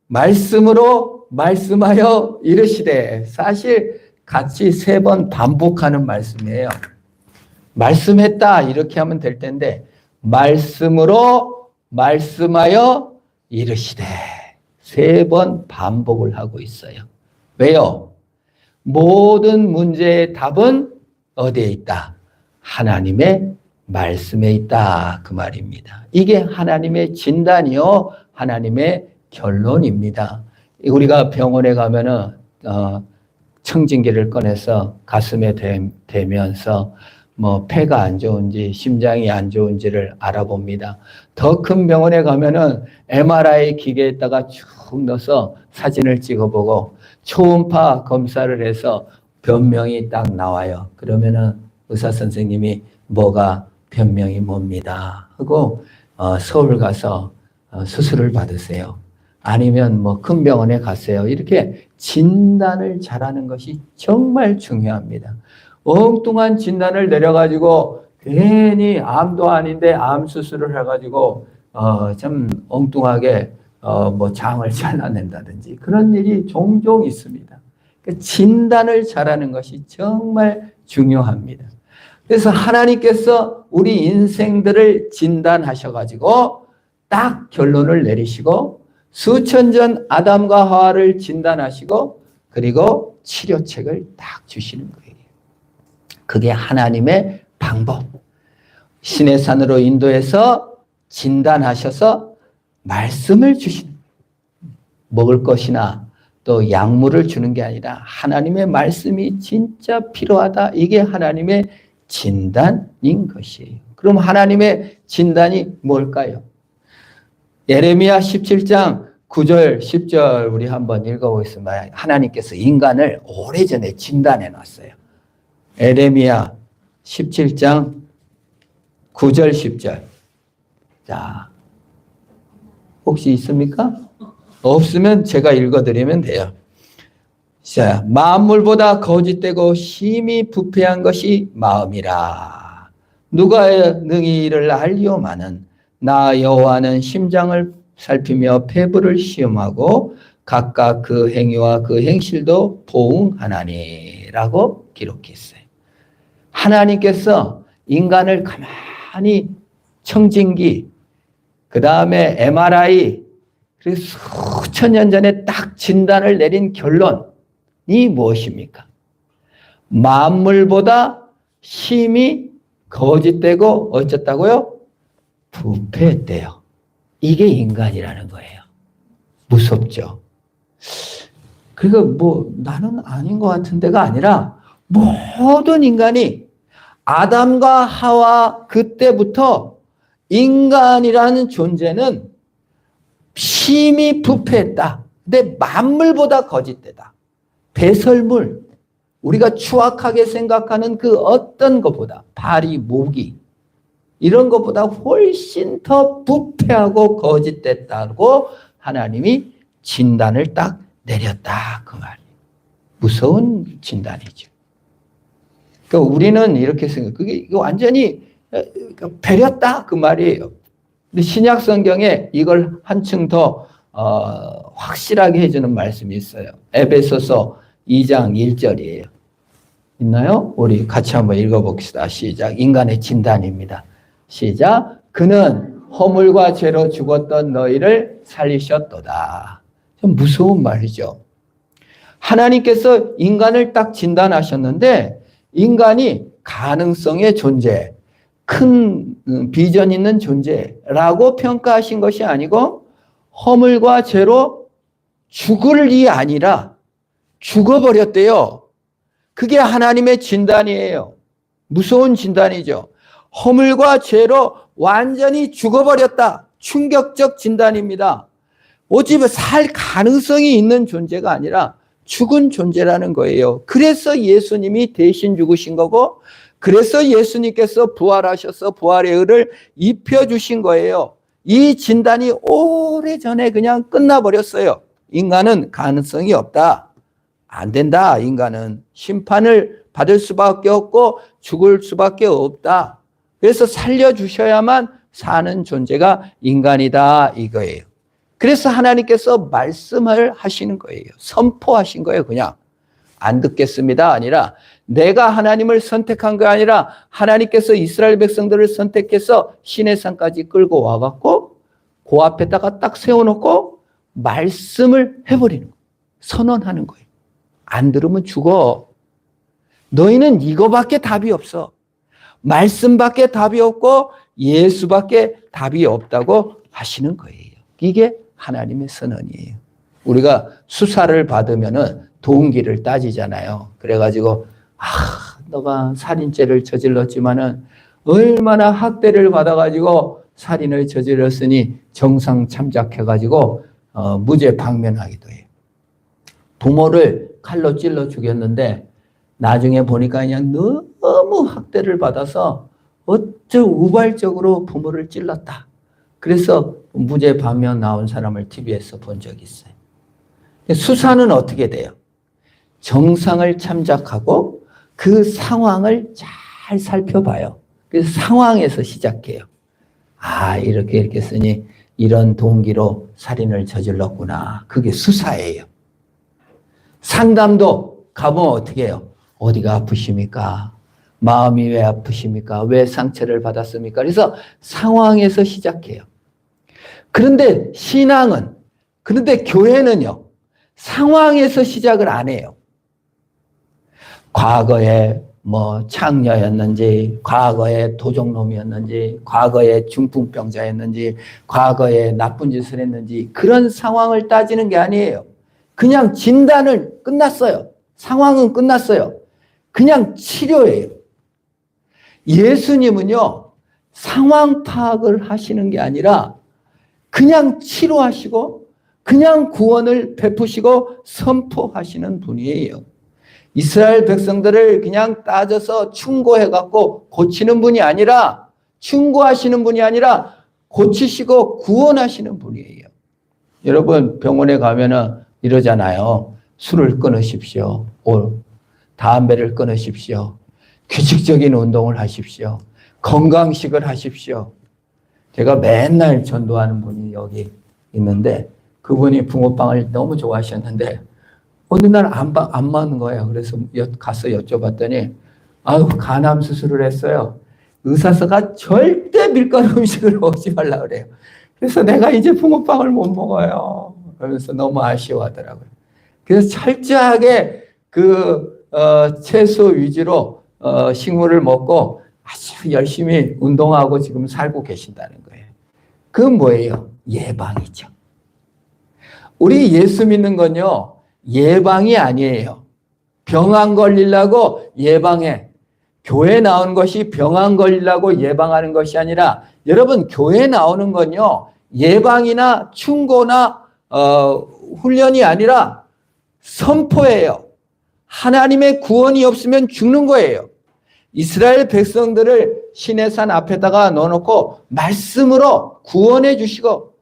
말씀으로 말씀하여 이르시되. 사실 같이 3번 반복하는 말씀이에요. 말씀했다 이렇게 하면 될 텐데 말씀으로 말씀하여 이르시되 3번 반복을 하고 있어요. 왜요? 모든 문제의 답은 어디에 있다? 하나님의 말씀에 있다 그 말입니다. 이게 하나님의 진단이요 하나님의 결론입니다. 우리가 병원에 가면은 청진기를 꺼내서 가슴에 대면서 뭐 폐가 안 좋은지 심장이 안 좋은지를 알아봅니다. 더 큰 병원에 가면은 MRI 기계에다가 쭉 넣어서 사진을 찍어보고 초음파 검사를 해서 변명이 딱 나와요. 그러면은 의사 선생님이 뭐가 변명이 뭡니다 하고 서울 가서 수술을 받으세요. 아니면 뭐 큰 병원에 가세요. 이렇게 진단을 잘하는 것이 정말 중요합니다. 엉뚱한 진단을 내려가지고 괜히 암도 아닌데 암 수술을 해가지고 좀 엉뚱하게 뭐 장을 잘라낸다든지 그런 일이 종종 있습니다. 그러니까 진단을 잘하는 것이 정말 중요합니다. 그래서 하나님께서 우리 인생들을 진단하셔가지고 딱 결론을 내리시고 수천 전 아담과 하와를 진단하시고 그리고 치료책을 딱 주시는 거예요. 그게 하나님의 방법. 신의 산으로 인도해서 진단하셔서 말씀을 주시는 거예요. 먹을 것이나 또 약물을 주는 게 아니라 하나님의 말씀이 진짜 필요하다. 이게 하나님의 진단인 것이에요. 그럼 하나님의 진단이 뭘까요? 예레미야 17장 9절 10절 우리 한번 읽어보겠습니다. 하나님께서 인간을 오래전에 진단해 놨어요. 예레미야 17장 9절 10절. 자, 혹시 있습니까? 없으면 제가 읽어드리면 돼요. 자, 만물보다 거짓되고 심히 부패한 것이 마음이라. 누가 능히 이를 알리오마는 나 여호와는 심장을 살피며 폐부를 시험하고 각각 그 행위와 그 행실도 보응하나니라고 기록했어요. 하나님께서 인간을 가만히 청진기, 그 다음에 MRI, 그리고 수천 년 전에 딱 진단을 내린 결론이 무엇입니까? 만물보다 심히 거짓되고 어쩌다고요? 부패했대요. 이게 인간이라는 거예요. 무섭죠? 그러니까 뭐 나는 아닌 것 같은데가 아니라 모든 인간이 아담과 하와 그때부터 인간이라는 존재는 심히 부패했다. 근데 만물보다 거짓되다. 배설물, 우리가 추악하게 생각하는 그 어떤 것보다 파리, 모기 이런 것보다 훨씬 더 부패하고 거짓됐다고 하나님이 진단을 딱 내렸다 그 말이에요. 무서운 진단이죠. 그러니까 우리는 이렇게 생각, 그게 완전히 배렸다 그 말이에요. 근데 신약 성경에 이걸 한층 더 확실하게 해주는 말씀이 있어요. 에베소서 2장 1절이에요. 있나요? 우리 같이 한번 읽어봅시다. 시작. 인간의 진단입니다. 시작. 그는 허물과 죄로 죽었던 너희를 살리셨도다. 좀 무서운 말이죠. 하나님께서 인간을 딱 진단하셨는데 인간이 가능성의 존재, 큰 비전 있는 존재라고 평가하신 것이 아니고 허물과 죄로 죽을 일이 아니라 죽어버렸대요. 그게 하나님의 진단이에요. 무서운 진단이죠. 허물과 죄로 완전히 죽어버렸다. 충격적 진단입니다. 오직 살 가능성이 있는 존재가 아니라 죽은 존재라는 거예요. 그래서 예수님이 대신 죽으신 거고 그래서 예수님께서 부활하셔서 부활의 의를 입혀주신 거예요. 이 진단이 오래전에 그냥 끝나버렸어요. 인간은 가능성이 없다. 안 된다. 인간은 심판을 받을 수밖에 없고 죽을 수밖에 없다. 그래서 살려주셔야만 사는 존재가 인간이다 이거예요. 그래서 하나님께서 말씀을 하시는 거예요. 선포하신 거예요. 그냥 안 듣겠습니다 아니라, 내가 하나님을 선택한 게 아니라 하나님께서 이스라엘 백성들을 선택해서 시내산까지 끌고 와갖고 그 앞에다가 딱 세워놓고 말씀을 해버리는 거예요. 선언하는 거예요. 안 들으면 죽어. 너희는 이거밖에 답이 없어. 말씀밖에 답이 없고 예수밖에 답이 없다고 하시는 거예요. 이게 하나님의 선언이에요. 우리가 수사를 받으면은 동기를 따지잖아요. 그래가지고 너가 살인죄를 저질렀지만은 얼마나 학대를 받아가지고 살인을 저질렀으니 정상 참작해가지고 무죄 방면하기도 해요. 부모를 칼로 찔러 죽였는데 나중에 보니까 그냥 너무 학대를 받아서 어쩌 우발적으로 부모를 찔렀다. 그래서 무죄 방면 나온 사람을 TV에서 본 적이 있어요. 수사는 어떻게 돼요? 정상을 참작하고 그 상황을 잘 살펴봐요. 그래서 상황에서 시작해요. 이렇게 했으니 이런 동기로 살인을 저질렀구나. 그게 수사예요. 상담도 가보면 어떻게 해요? 어디가 아프십니까? 마음이 왜 아프십니까? 왜 상처를 받았습니까? 그래서 상황에서 시작해요. 그런데 신앙은, 그런데 교회는요, 상황에서 시작을 안 해요. 과거에 창녀였는지, 과거에 도적놈이었는지, 과거에 중풍병자였는지, 과거에 나쁜 짓을 했는지, 그런 상황을 따지는 게 아니에요. 그냥 진단을 끝났어요. 상황은 끝났어요. 그냥 치료예요. 예수님은요, 상황 파악을 하시는 게 아니라 그냥 치료하시고 그냥 구원을 베푸시고 선포하시는 분이에요. 이스라엘 백성들을 그냥 따져서 충고해갖고 고치는 분이 아니라, 충고하시는 분이 아니라 고치시고 구원하시는 분이에요. 여러분 병원에 가면은 이러잖아요. 술을 끊으십시오. 담배를 끊으십시오. 규칙적인 운동을 하십시오. 건강식을 하십시오. 제가 맨날 전도하는 분이 여기 있는데 그분이 붕어빵을 너무 좋아하셨는데 어느 날 안 맞는 거예요. 그래서 가서 여쭤봤더니 간암 수술을 했어요. 의사서가 절대 밀가루 음식을 먹지 말라 그래요. 그래서 내가 이제 붕어빵을 못 먹어요. 그러면서 너무 아쉬워하더라고요. 그래서 철저하게 채소 위주로 식물을 먹고 아주 열심히 운동하고 지금 살고 계신다는 거예요. 그건 뭐예요? 예방이죠. 우리 예수 믿는 건요, 예방이 아니에요. 병 안 걸리려고 예방해. 교회 나오는 것이 병 안 걸리려고 예방하는 것이 아니라, 여러분 교회 나오는 건요, 예방이나 충고나 훈련이 아니라 선포예요. 하나님의 구원이 없으면 죽는 거예요. 이스라엘 백성들을 시내산 앞에다가 넣어놓고 말씀으로 구원해 주시고,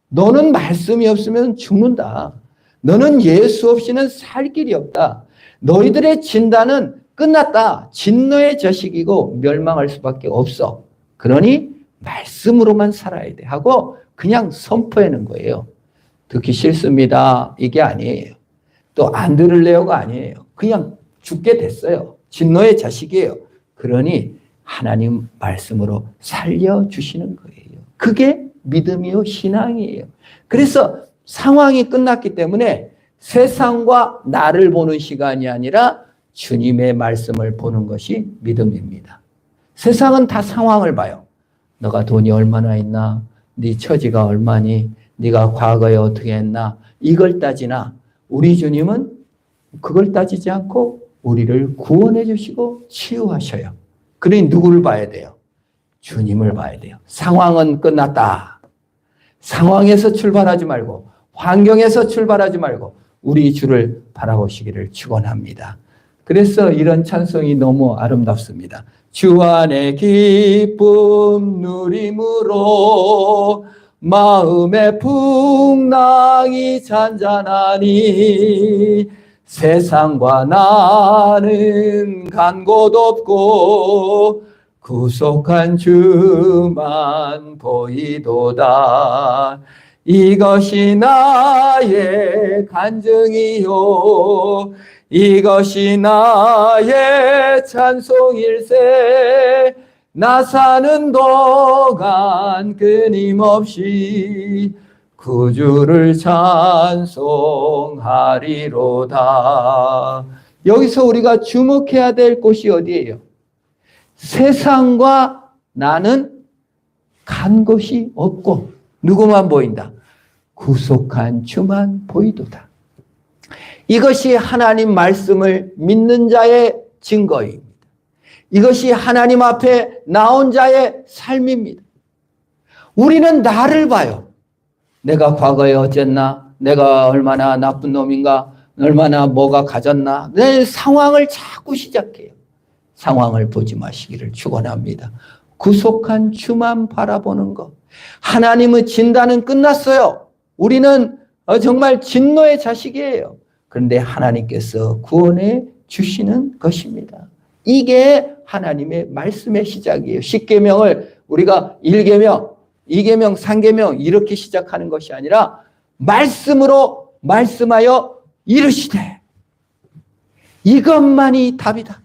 너는 말씀이 없으면 죽는다. 너는 예수 없이는 살 길이 없다. 너희들의 진단은 끝났다. 진노의 자식이고 멸망할 수밖에 없어. 그러니 말씀으로만 살아야 돼 하고 그냥 선포하는 거예요. 듣기 싫습니다. 이게 아니에요. 또 안 들을래요가 아니에요. 그냥 죽게 됐어요. 진노의 자식이에요. 그러니 하나님 말씀으로 살려주시는 거예요. 그게 믿음이요 신앙이에요. 그래서 상황이 끝났기 때문에 세상과 나를 보는 시간이 아니라 주님의 말씀을 보는 것이 믿음입니다. 세상은 다 상황을 봐요. 너가 돈이 얼마나 있나? 네 처지가 얼마니? 네가 과거에 어떻게 했나? 이걸 따지나 우리 주님은 그걸 따지지 않고 우리를 구원해 주시고 치유하셔요. 그러니 누구를 봐야 돼요? 주님을 봐야 돼요. 상황은 끝났다. 상황에서 출발하지 말고 환경에서 출발하지 말고 우리 주를 바라보시기를 축원합니다. 그래서 이런 찬송이 너무 아름답습니다. 주 안에 기쁨 누림으로 마음의 풍랑이 잔잔하니 세상과 나는 간 곳 없고 구속한 주만 보이도다. 이것이 나의 간증이요 이것이 나의 찬송일세 나 사는 동안 끊임없이 구주를 찬송하리로다. 여기서 우리가 주목해야 될 곳이 어디예요? 세상과 나는 간 곳이 없고 누구만 보인다? 구속한 주만 보이도다. 이것이 하나님 말씀을 믿는 자의 증거입니다. 이것이 하나님 앞에 나온 자의 삶입니다. 우리는 나를 봐요. 내가 과거에 어쨌나? 내가 얼마나 나쁜 놈인가? 얼마나 뭐가 가졌나? 내 상황을 자꾸 시작해요. 상황을 보지 마시기를 축원합니다. 구속한 주만 바라보는 것. 하나님의 진단은 끝났어요. 우리는 정말 진노의 자식이에요. 그런데 하나님께서 구원해 주시는 것입니다. 이게 하나님의 말씀의 시작이에요. 10계명을 우리가 1계명, 2계명, 3계명 이렇게 시작하는 것이 아니라 말씀으로 말씀하여 이르시되 이것만이 답이다.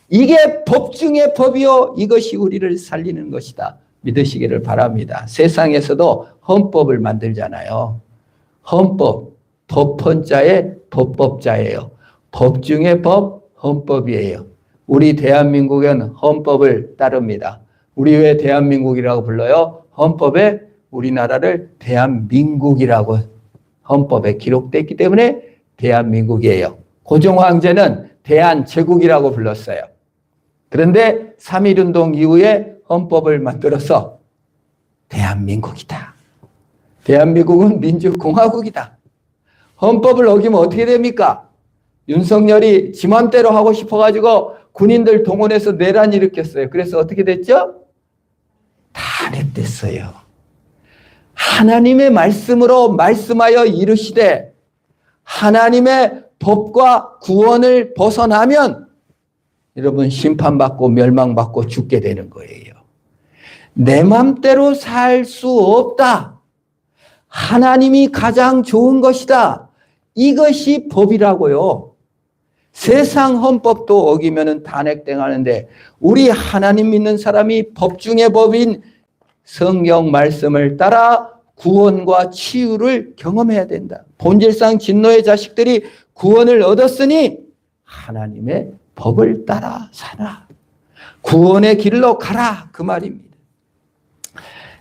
이게 법 중의 법이요 이것이 우리를 살리는 것이다. 믿으시기를 바랍니다. 세상에서도 헌법을 만들잖아요. 헌법, 법헌자의 법법자예요. 법 중의 법, 헌법이에요. 우리 대한민국은 헌법을 따릅니다. 우리 왜 대한민국이라고 불러요? 헌법에 우리나라를 대한민국이라고 헌법에 기록됐기 때문에 대한민국이에요. 고종황제는 대한제국이라고 불렀어요. 그런데 3.1운동 이후에 헌법을 만들어서 대한민국이다. 대한민국은 민주공화국이다. 헌법을 어기면 어떻게 됩니까? 윤석열이 지 맘대로 하고 싶어가지고 군인들 동원해서 내란 일으켰어요. 그래서 어떻게 됐죠? 다 냈댔어요. 하나님의 말씀으로 말씀하여 이르시되 하나님의 법과 구원을 벗어나면 여러분 심판받고 멸망받고 죽게 되는 거예요. 내 맘대로 살 수 없다. 하나님이 가장 좋은 것이다. 이것이 법이라고요. 세상 헌법도 어기면 탄핵당하는데 우리 하나님 믿는 사람이 법 중의 법인 성경 말씀을 따라 구원과 치유를 경험해야 된다. 본질상 진노의 자식들이 구원을 얻었으니 하나님의 법을 따라 살아. 구원의 길로 가라. 그 말입니다.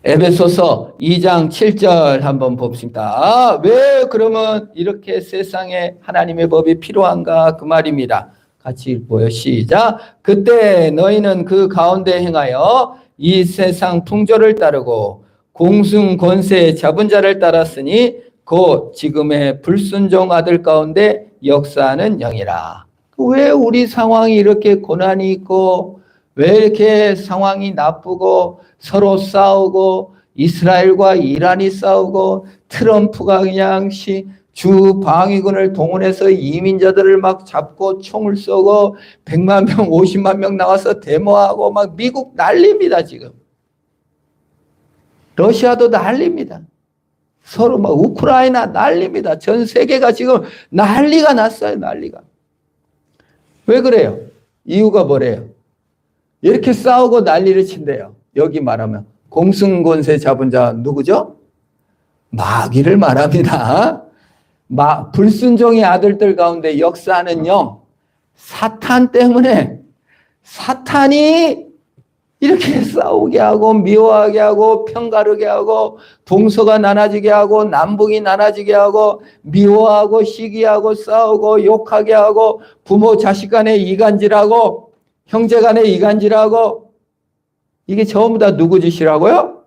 에베소서 2장 7절 한번 봅시다. 왜 그러면 이렇게 세상에 하나님의 법이 필요한가? 그 말입니다. 같이 읽고요. 시작. 그때 너희는 그 가운데 행하여 이 세상 풍조를 따르고 공승 권세 잡은 자를 따랐으니 곧 지금의 불순종 아들 가운데 역사하는 영이라. 왜 우리 상황이 이렇게 고난이 있고 왜 이렇게 상황이 나쁘고 서로 싸우고 이스라엘과 이란이 싸우고 트럼프가 그냥 주 방위군을 동원해서 이민자들을 막 잡고 총을 쏘고 100만 명, 50만 명 나와서 데모하고 막 미국 난립니다 지금. 러시아도 난립니다. 서로 막 우크라이나 난립니다. 전 세계가 지금 난리가 났어요. 난리가. 왜 그래요? 이유가 뭐래요? 이렇게 싸우고 난리를 친대요. 여기 말하면 공승권세 잡은 자 누구죠? 마귀를 말합니다. 불순종의 아들들 가운데 역사하는 영, 사탄 때문에 사탄이 이렇게 싸우게 하고 미워하게 하고 편가르게 하고 동서가 나눠지게 하고 남북이 나눠지게 하고 미워하고 시기하고 싸우고 욕하게 하고 부모 자식 간에 이간질하고 형제 간에 이간질하고 이게 전부 다 누구 짓이라고요?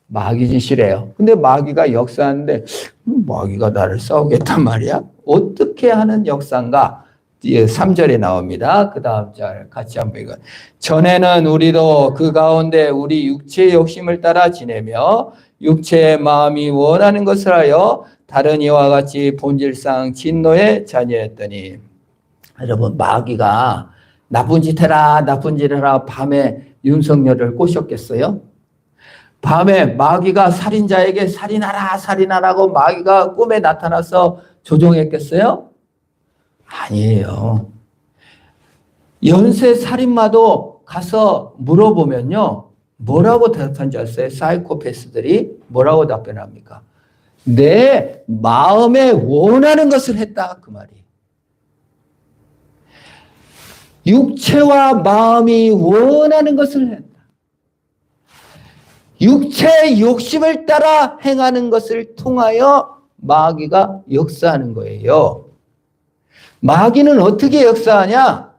마귀 짓이래요. 근데 마귀가 역사하는데 마귀가 나를 싸우겠단 말이야? 어떻게 하는 역사인가? 3절에 나옵니다. 그 다음 절 같이 한번 읽어요. 전에는 우리도 그 가운데 우리 육체의 욕심을 따라 지내며 육체의 마음이 원하는 것을 하여 다른 이와 같이 본질상 진노의 자녀였더니. 여러분 마귀가 나쁜 짓 해라 나쁜 짓 해라 밤에 윤석열을 꼬셨겠어요? 밤에 마귀가 살인자에게 살인하라, 살인하라고 마귀가 꿈에 나타나서 조종했겠어요? 아니에요. 연쇄 살인마도 가서 물어보면요. 뭐라고 대답한 줄 아세요? 사이코패스들이 뭐라고 답변합니까? 내 마음에 원하는 것을 했다. 그 말이에요. 육체와 마음이 원하는 것을 했다. 육체의 욕심을 따라 행하는 것을 통하여 마귀가 역사하는 거예요. 마귀는 어떻게 역사하냐?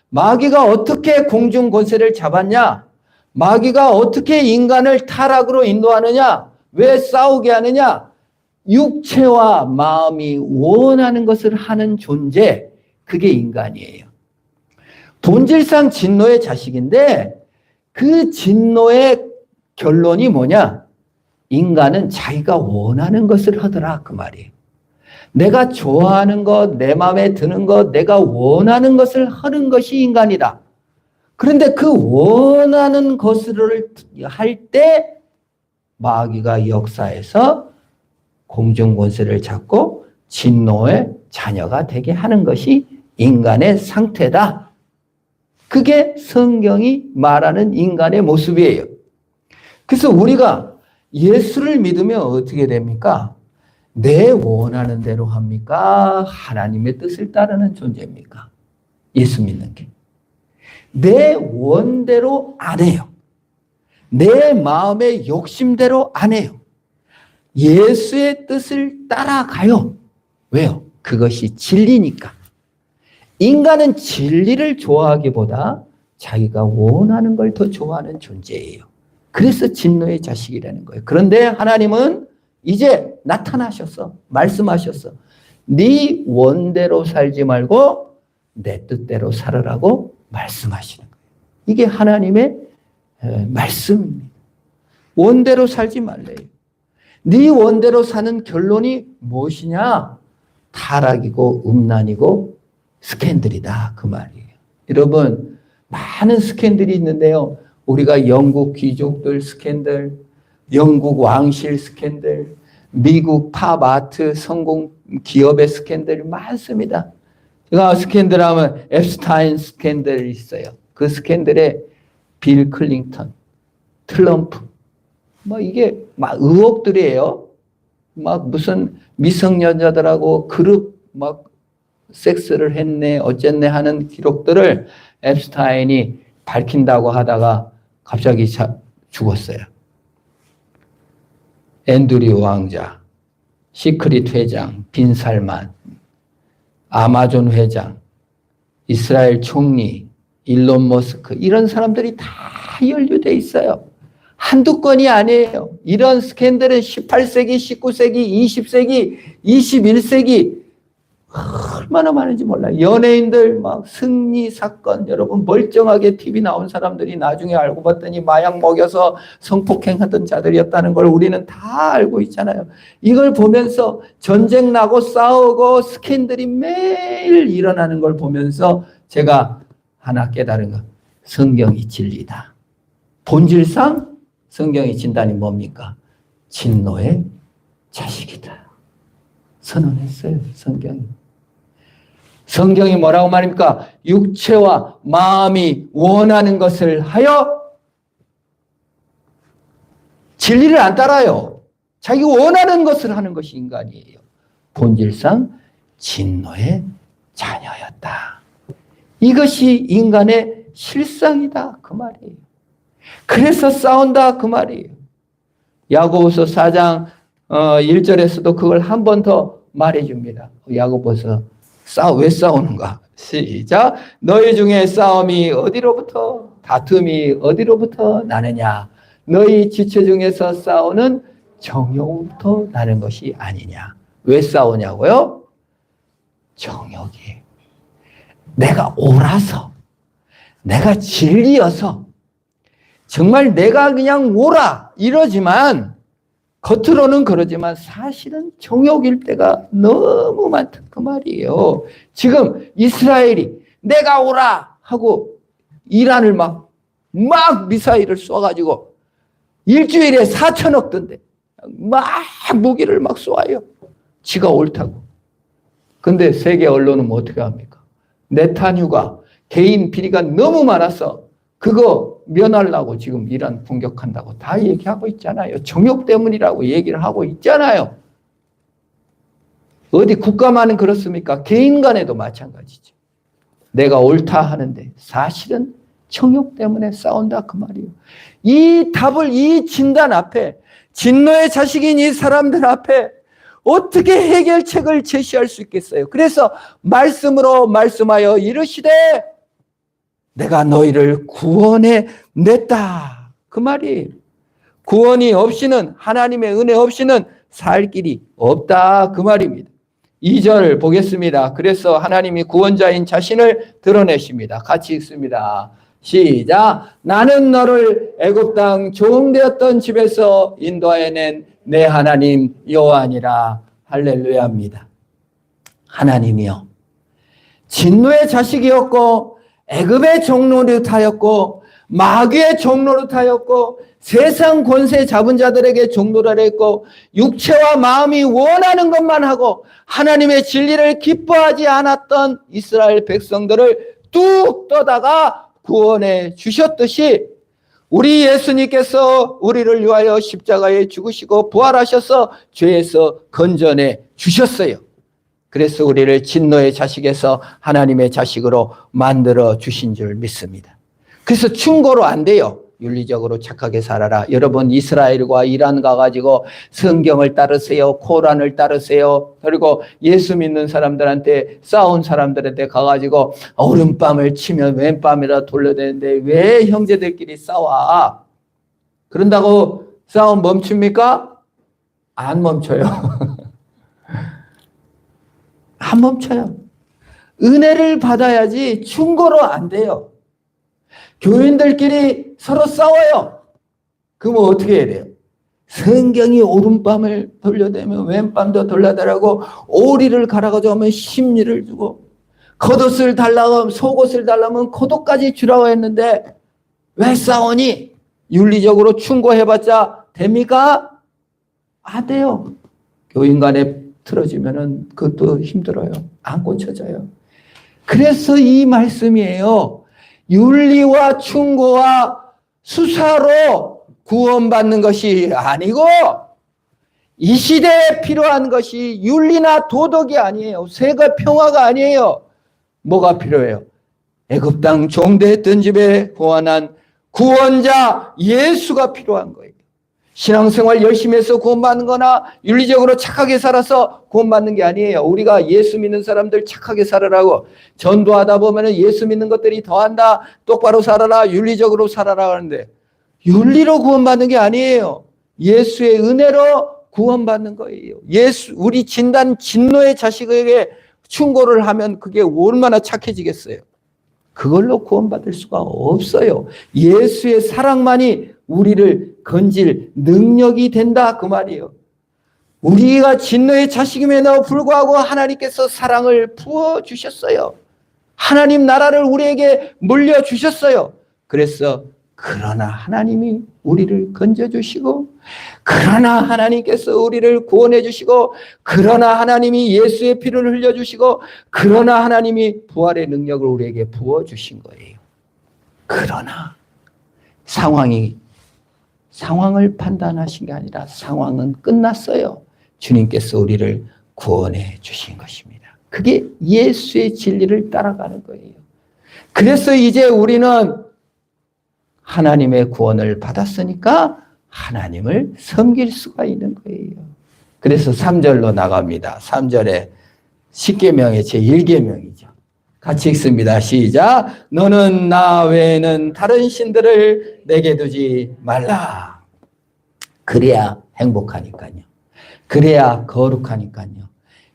마귀가 어떻게 공중 권세를 잡았냐? 마귀가 어떻게 인간을 타락으로 인도하느냐? 왜 싸우게 하느냐? 육체와 마음이 원하는 것을 하는 존재, 그게 인간이에요. 본질상 진노의 자식인데 그 진노의 결론이 뭐냐? 인간은 자기가 원하는 것을 하더라 그 말이에요. 내가 좋아하는 것, 내 마음에 드는 것, 내가 원하는 것을 하는 것이 인간이다. 그런데 그 원하는 것을 할 때 마귀가 역사해서 공중 권세를 잡고 진노의 자녀가 되게 하는 것이 인간의 상태다. 그게 성경이 말하는 인간의 모습이에요. 그래서 우리가 예수를 믿으면 어떻게 됩니까? 내 원하는 대로 합니까? 하나님의 뜻을 따르는 존재입니까? 예수 믿는 게. 내 원대로 안 해요. 내 마음의 욕심대로 안 해요. 예수의 뜻을 따라가요. 왜요? 그것이 진리니까. 인간은 진리를 좋아하기보다 자기가 원하는 걸 더 좋아하는 존재예요. 그래서 진노의 자식이라는 거예요. 그런데 하나님은 이제 나타나셨어. 말씀하셨어. 네 원대로 살지 말고 내 뜻대로 살으라고 말씀하시는 거예요. 이게 하나님의 말씀입니다. 원대로 살지 말래요. 네 원대로 사는 결론이 무엇이냐? 타락이고 음란이고 스캔들이다. 그 말이에요. 여러분, 많은 스캔들이 있는데요. 우리가 영국 귀족들 스캔들, 영국 왕실 스캔들, 미국 팝 아트 성공 기업의 스캔들이 많습니다. 제가 스캔들 하면 앱스타인 스캔들이 있어요. 그 스캔들에 빌 클린턴, 트럼프, 이게 막 의혹들이에요. 막 무슨 미성년자들하고 그룹 섹스를 했네, 어쨌네 하는 기록들을 앱스타인이 밝힌다고 하다가 갑자기 죽었어요. 앤드류 왕자, 시크릿 회장, 빈 살만, 아마존 회장, 이스라엘 총리, 일론 머스크, 이런 사람들이 다 연루돼 있어요. 한두 건이 아니에요. 이런 스캔들은 18세기, 19세기, 20세기, 21세기 얼마나 많은지 몰라요. 연예인들 승리 사건, 여러분 멀쩡하게 TV 나온 사람들이 나중에 알고 봤더니 마약 먹여서 성폭행하던 자들이었다는 걸 우리는 다 알고 있잖아요. 이걸 보면서 전쟁 나고 싸우고 스캔들이 매일 일어나는 걸 보면서 제가 하나 깨달은 거, 성경이 진리다. 본질상 성경의 진단이 뭡니까? 진노의 자식이다. 선언했어요, 성경이. 성경이 뭐라고 말입니까? 육체와 마음이 원하는 것을 하여 진리를 안 따라요. 자기 원하는 것을 하는 것이 인간이에요. 본질상 진노의 자녀였다. 이것이 인간의 실상이다. 그 말이에요. 그래서 싸운다. 그 말이에요. 야고보서 4장 1절에서도 그걸 한 번 더 말해줍니다. 야고보서 왜 싸우는가? 시작. 너희 중에 싸움이 어디로부터, 다툼이 어디로부터 나느냐? 너희 지체 중에서 싸우는 정욕부터 나는 것이 아니냐? 왜 싸우냐고요? 정욕이. 내가 옳아서, 내가 진리여서, 정말 내가 그냥 옳아 이러지만, 겉으로는 그러지만 사실은 정욕일 때가 너무 많다 그 말이에요. 지금 이스라엘이 내가 오라 하고 이란을 막 미사일을 쏘아가지고 일주일에 4천억 던데. 막 무기를 막 쏘아요. 지가 옳다고. 근데 세계 언론은 뭐 어떻게 합니까? 네타뉴가 개인 비리가 너무 많아서 그거 면하려고 지금 이란 공격한다고 다 얘기하고 있잖아요. 정욕 때문이라고 얘기를 하고 있잖아요. 어디 국가만은 그렇습니까? 개인 간에도 마찬가지죠. 내가 옳다 하는데 사실은 정욕 때문에 싸운다 그 말이에요. 이 답을 이 진단 앞에 진노의 자식인 이 사람들 앞에 어떻게 해결책을 제시할 수 있겠어요? 그래서 말씀으로 말씀하여 이르시되 내가 너희를 구원해 냈다. 그 말이 구원이 없이는 하나님의 은혜 없이는 살 길이 없다. 그 말입니다. 2절 보겠습니다. 그래서 하나님이 구원자인 자신을 드러내십니다. 같이 읽습니다. 시작. 나는 너를 애굽 땅 종되었던 집에서 인도하여낸 내 하나님 여호와니라. 할렐루야입니다. 하나님이요 진노의 자식이었고 애굽의 종노릇하였고 마귀의 종노릇하였고 세상 권세 잡은 자들에게 종노릇을 했고 육체와 마음이 원하는 것만 하고 하나님의 진리를 기뻐하지 않았던 이스라엘 백성들을 뚝 떠다가 구원해 주셨듯이 우리 예수님께서 우리를 위하여 십자가에 죽으시고 부활하셔서 죄에서 건져내 주셨어요. 그래서 우리를 진노의 자식에서 하나님의 자식으로 만들어 주신 줄 믿습니다. 그래서 충고로 안 돼요. 윤리적으로 착하게 살아라. 여러분 이스라엘과 이란 가가지고 성경을 따르세요. 코란을 따르세요. 그리고 예수 믿는 사람들한테 싸운 사람들한테 가가지고 오른밤을 치면 왼밤이라 돌려대는데 왜 형제들끼리 싸워? 그런다고 싸움 멈춥니까? 안 멈춰요. 안 멈춰요. 은혜를 받아야지 충고로 안 돼요. 교인들끼리 서로 싸워요. 그러면 어떻게 해야 돼요? 성경이 오른밤을 돌려대면 왼밤도 돌려대라고 오리를 갈아가지고 하면 심리를 주고 겉옷을 달라고 하면 속옷을 달라면 겉옷까지 주라고 했는데 왜 싸우니? 윤리적으로 충고해봤자 됩니까? 안 돼요. 교인 간에 틀어지면은 그것도 힘들어요. 안 고쳐져요. 그래서 이 말씀이에요. 윤리와 충고와 수사로 구원받는 것이 아니고 이 시대에 필요한 것이 윤리나 도덕이 아니에요. 세계 평화가 아니에요. 뭐가 필요해요? 애굽 땅 종되었던 집에 구원한 구원자 예수가 필요한 거예요. 신앙생활 열심히 해서 구원받는 거나 윤리적으로 착하게 살아서 구원받는 게 아니에요. 우리가 예수 믿는 사람들 착하게 살아라고 전도하다 보면 예수 믿는 것들이 더한다. 똑바로 살아라. 윤리적으로 살아라 하는데 윤리로 구원받는 게 아니에요. 예수의 은혜로 구원받는 거예요. 우리 진노의 자식에게 충고를 하면 그게 얼마나 착해지겠어요. 그걸로 구원받을 수가 없어요. 예수의 사랑만이 우리를 건질 능력이 된다 그 말이에요. 우리가 진노의 자식임에도 불구하고 하나님께서 사랑을 부어주셨어요. 하나님 나라를 우리에게 물려주셨어요. 그래서 그러나 하나님이 우리를 건져주시고 그러나 하나님께서 우리를 구원해 주시고 그러나 하나님이 예수의 피를 흘려주시고 그러나 하나님이 부활의 능력을 우리에게 부어주신 거예요. 그러나 상황을 판단하신 게 아니라 상황은 끝났어요. 주님께서 우리를 구원해 주신 것입니다. 그게 예수의 진리를 따라가는 거예요. 그래서 이제 우리는 하나님의 구원을 받았으니까 하나님을 섬길 수가 있는 거예요. 그래서 3절로 나갑니다. 3절에 10계명의 제1계명이죠. 같이 읽습니다. 시작. 너는 나 외에는 다른 신들을 내게 두지 말라. 그래야 행복하니까요. 그래야 거룩하니까요.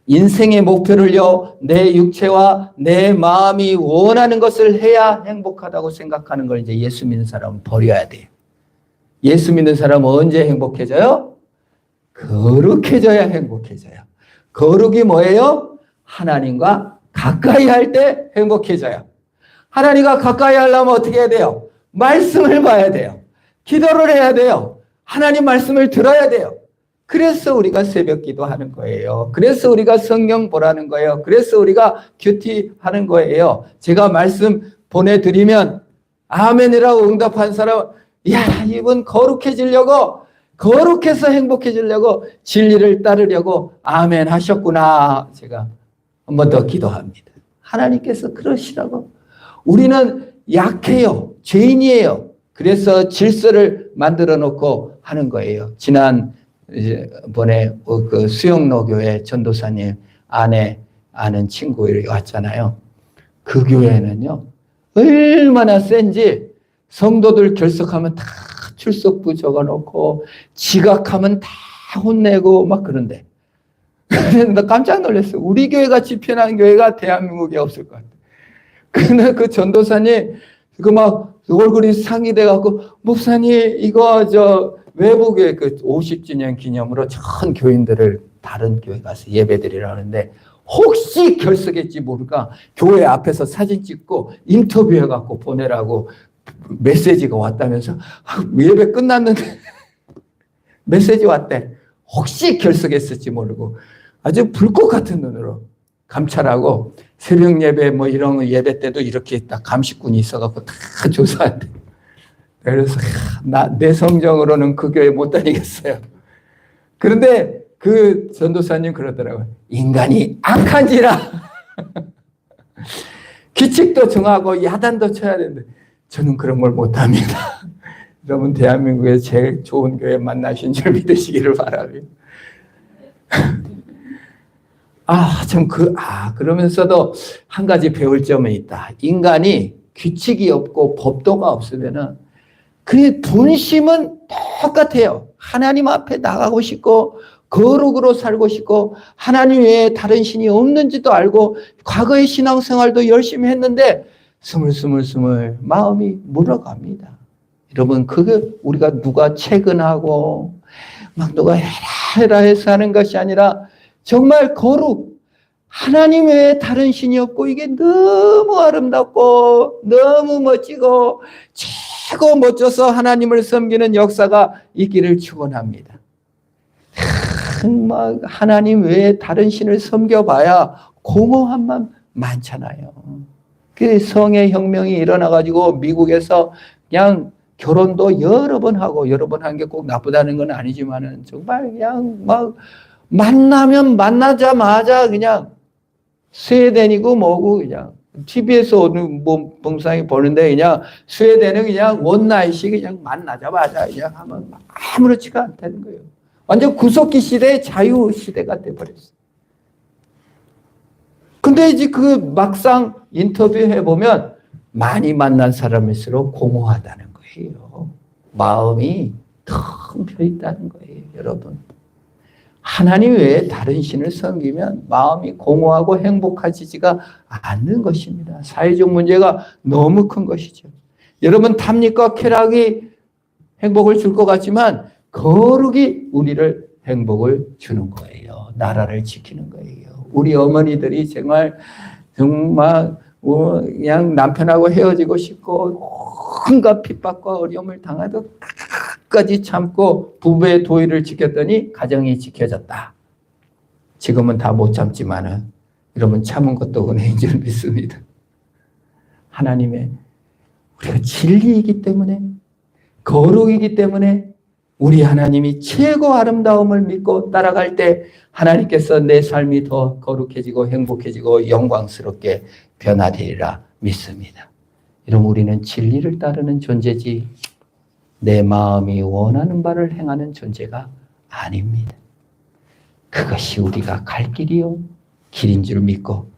인생의 목표를요, 내 육체와 내 마음이 원하는 것을 해야 행복하다고 생각하는 걸 이제 예수 믿는 사람은 버려야 돼요. 예수 믿는 사람은 언제 행복해져요? 거룩해져야 행복해져요. 거룩이 뭐예요? 하나님과 가까이 할 때 행복해져요. 하나님과 가까이 하려면 어떻게 해야 돼요? 말씀을 봐야 돼요. 기도를 해야 돼요. 하나님 말씀을 들어야 돼요. 그래서 우리가 새벽 기도하는 거예요. 그래서 우리가 성경 보라는 거예요. 그래서 우리가 큐티하는 거예요. 제가 말씀 보내드리면 아멘이라고 응답한 사람, 야, 이분 거룩해지려고, 거룩해서 행복해지려고, 진리를 따르려고 아멘 하셨구나. 제가 한 번 더 기도합니다. 하나님께서 그러시라고. 우리는 약해요. 죄인이에요. 그래서 질서를 만들어 놓고 하는 거예요. 지난번에 그 수영로 교회 전도사님 아는 친구들이 왔잖아요. 그 교회는요, 얼마나 센지 성도들 결석하면 다 출석부 적어놓고 지각하면 다 혼내고 막 그런데. 나 깜짝 놀랐어요. 우리 교회 같이 편한 교회가 대한민국에 없을 것 같아요. 근데 그 전도사님 그 막 얼굴이 상이 돼갖고 목사님 이거 외부교회 그 50주년 기념으로 전 교인들을 다른 교회 가서 예배드리라 하는데 혹시 결석했지 모를까 교회 앞에서 사진 찍고 인터뷰해갖고 보내라고 메시지가 왔다면서 예배 끝났는데 메시지 왔대. 혹시 결석했을지 모르고 아주 불꽃 같은 눈으로 감찰하고 새벽 예배 뭐 이런 예배 때도 이렇게 딱 감식군이 있어갖고 다 조사한대. 그래서 내 성정으로는 그 교회 못 다니겠어요. 그런데 그 전도사님 그러더라고요. 인간이 악한지라. 규칙도 정하고 야단도 쳐야 되는데 저는 그런 걸 못합니다. 여러분 대한민국의 제일 좋은 교회 만나신 줄 믿으시기를 바라요. 그러면서도 한 가지 배울 점은 있다. 인간이 규칙이 없고 법도가 없으면은 그 본심은 똑같아요. 하나님 앞에 나가고 싶고 거룩으로 살고 싶고 하나님 외에 다른 신이 없는지도 알고 과거의 신앙생활도 열심히 했는데 스물스물 마음이 물어갑니다. 여러분 그게 우리가 누가 채근하고 막 누가 해라 해서 하는 것이 아니라 정말 거룩, 하나님 외에 다른 신이 없고 이게 너무 아름답고 너무 멋지고 최고 멋져서 하나님을 섬기는 역사가 있기를 축원합니다. 하나님 외에 다른 신을 섬겨봐야 공허함만 많잖아요. 그 성의 혁명이 일어나가지고 미국에서 그냥 결혼도 여러 번 하고 여러 번 한 게 꼭 나쁘다는 건 아니지만은 정말 그냥 막 만나면 만나자마자 그냥 스웨덴이고 뭐고 그냥 TV에서 오늘 뭐 봉상이 보는데 그냥 스웨덴은 그냥 원나잇이 그냥 만나자마자 그냥 하면 아무렇지가 않다는 거예요. 완전 구석기 시대의 자유 시대가 돼버렸어요. 근데 이제 그 막상 인터뷰 해보면 많이 만난 사람일수록 공허하다는 거예요. 마음이 텅 펴 있다는 거예요, 여러분. 하나님 외에 다른 신을 섬기면 마음이 공허하고 행복하지가 않는 것입니다. 사회적 문제가 너무 큰 것이죠. 여러분 탐닉과 쾌락이 행복을 줄 것 같지만 거룩이 우리를 행복을 주는 거예요. 나라를 지키는 거예요. 우리 어머니들이 정말 그냥 남편하고 헤어지고 싶고 온갖 핍박과 어려움을 당하도 끝까지 참고 부부의 도의를 지켰더니 가정이 지켜졌다. 지금은 다 못 참지만은 여러분 참은 것도 은혜인 줄 믿습니다. 하나님의 우리가 진리이기 때문에 거룩이기 때문에 우리 하나님이 최고 아름다움을 믿고 따라갈 때 하나님께서 내 삶이 더 거룩해지고 행복해지고 영광스럽게 변화되리라 믿습니다. 여러분 우리는 진리를 따르는 존재지 내 마음이 원하는 바를 행하는 존재가 아닙니다. 그것이 우리가 갈 길이요 길인 줄 믿고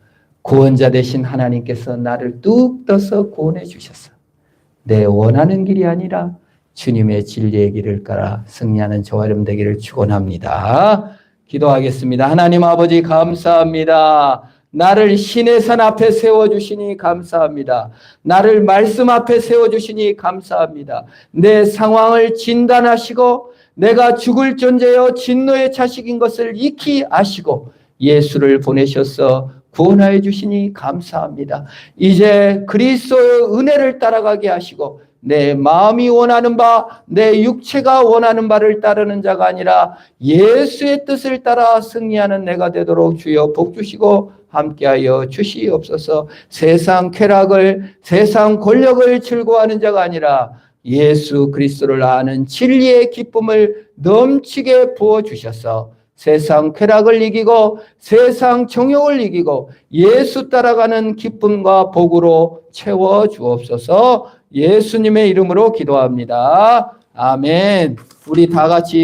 구원자 되신 하나님께서 나를 뚝 떠서 구원해 주셨어. 내 원하는 길이 아니라 주님의 진리의 길을 따라 승리하는 저와 여러분 되기를 축원합니다. 기도하겠습니다. 하나님 아버지 감사합니다. 나를 신의 산 앞에 세워주시니 감사합니다. 나를 말씀 앞에 세워주시니 감사합니다. 내 상황을 진단하시고 내가 죽을 존재여 진노의 자식인 것을 익히 아시고 예수를 보내셔서 구원하여 주시니 감사합니다. 이제 그리스도의 은혜를 따라가게 하시고 내 마음이 원하는 바, 내 육체가 원하는 바를 따르는 자가 아니라 예수의 뜻을 따라 승리하는 내가 되도록 주여 복 주시고 함께하여 주시옵소서. 세상 쾌락을, 세상 권력을 즐거워하는 자가 아니라 예수 그리스도를 아는 진리의 기쁨을 넘치게 부어주셔서 세상 쾌락을 이기고 세상 정욕을 이기고 예수 따라가는 기쁨과 복으로 채워주옵소서. 예수님의 이름으로 기도합니다. 아멘. 우리 다 같이